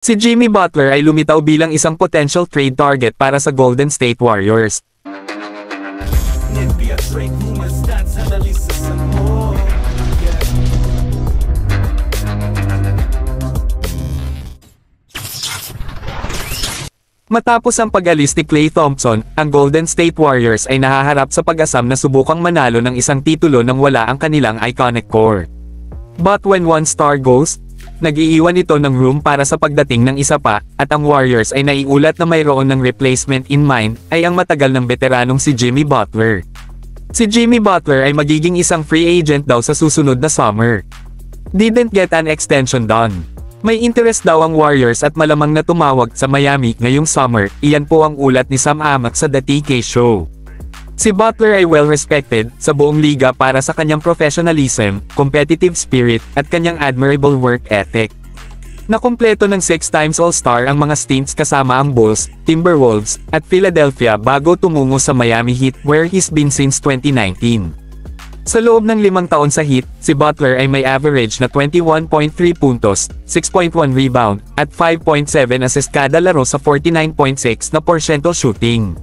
Si Jimmy Butler ay lumitaw bilang isang potential trade target para sa Golden State Warriors. Matapos ang pag-alis ni Klay Thompson, ang Golden State Warriors ay nahaharap sa pag-asam na subukang manalo ng isang titulo nang wala ang kanilang iconic core. But when one star goes, nag-iiwan ito ng room para sa pagdating ng isa pa, at ang Warriors ay naiulat na mayroon ng replacement in mind, ay ang matagal ng veteranong si Jimmy Butler. Si Jimmy Butler ay magiging isang free agent daw sa susunod na summer. Didn't get an extension done. May interest daw ang Warriors at malamang na tumawag sa Miami ngayong summer, iyan po ang ulat ni Sam Amick sa The TK Show. Si Butler ay well-respected sa buong liga para sa kanyang professionalism, competitive spirit, at kanyang admirable work ethic. Nakumpleto ng 6 times All-Star ang mga stints kasama ang Bulls, Timberwolves, at Philadelphia bago tumungo sa Miami Heat where he's been since 2019. Sa loob ng 5 taon sa Heat, si Butler ay may average na 21.3 puntos, 6.1 rebound, at 5.7 assist kada laro sa 49.6% shooting.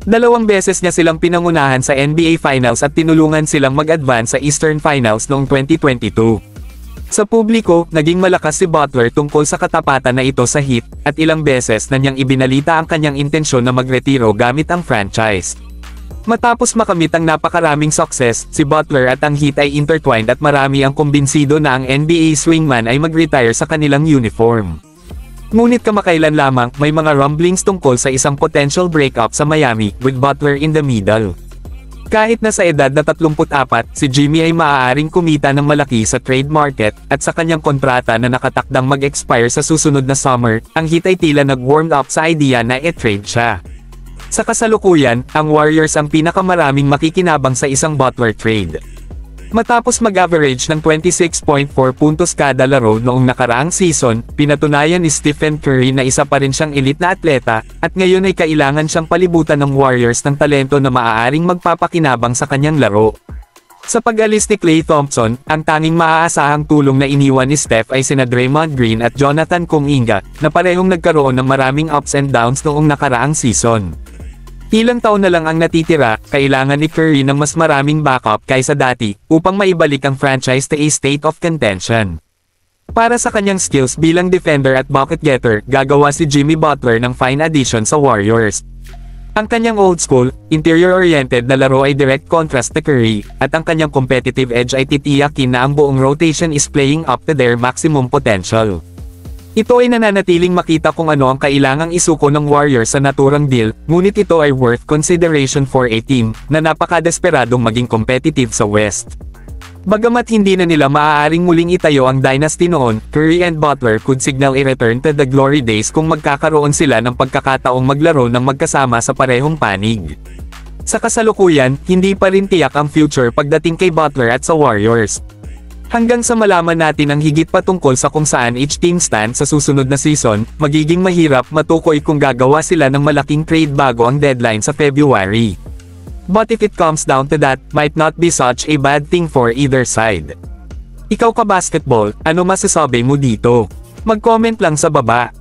2 beses niya silang pinangunahan sa NBA Finals at tinulungan silang mag-advance sa Eastern Finals noong 2022. Sa publiko, naging malakas si Butler tungkol sa katapatan na ito sa Heat, at ilang beses na niyang ibinalita ang kanyang intensyon na magretiro gamit ang franchise. Matapos makamit ang napakaraming success, si Butler at ang Heat ay intertwined at marami ang kumbinsido na ang NBA swingman ay mag-retire sa kanilang uniform. Ngunit kamakailan lamang, may mga rumblings tungkol sa isang potential breakup sa Miami, with Butler in the middle. Kahit na sa edad na 34, si Jimmy ay maaaring kumita ng malaki sa trade market, at sa kanyang kontrata na nakatakdang mag-expire sa susunod na summer, ang Heat ay tila nag-warm up sa idea na i-trade siya. Sa kasalukuyan, ang Warriors ang pinakamaraming makikinabang sa isang Butler trade. Matapos mag-average ng 26.4 puntos kada laro noong nakaraang season, pinatunayan ni Stephen Curry na isa pa rin siyang elite na atleta, at ngayon ay kailangan siyang palibutan ng Warriors ng talento na maaaring magpapakinabang sa kanyang laro. Sa pag-alis ni Klay Thompson, ang tanging maaasahang tulong na iniwan ni Steph ay sina Draymond Green at Jonathan Kuminga, na parehong nagkaroon ng maraming ups and downs noong nakaraang season. Ilang taon na lang ang natitira, kailangan ni Curry ng mas maraming backup kaysa dati, upang maibalik ang franchise to a state of contention. Para sa kanyang skills bilang defender at bucket getter, gagawa si Jimmy Butler ng fine addition sa Warriors. Ang kanyang old school, interior-oriented na laro ay direct contrast to Curry, at ang kanyang competitive edge ay titiyakin na ang buong rotation is playing up to their maximum potential. Ito ay nananatiling makita kung ano ang kailangang isuko ng Warriors sa naturang deal, ngunit ito ay worth consideration for a team na napakadesperadong maging competitive sa West. Bagamat hindi na nila maaaring muling itayo ang dynasty noon, Curry and Butler could signal a return to the glory days kung magkakaroon sila ng pagkakataong maglaro ng magkasama sa parehong panig. Sa kasalukuyan, hindi pa rin tiyak ang future pagdating kay Butler at sa Warriors. Hanggang sa malaman natin ang higit pa tungkol sa kung saan each team stand sa susunod na season, magiging mahirap matukoy kung gagawa sila ng malaking trade bago ang deadline sa February. But if it comes down to that, might not be such a bad thing for either side. Ikaw ka basketball, ano masasabi mo dito? Mag-comment lang sa baba.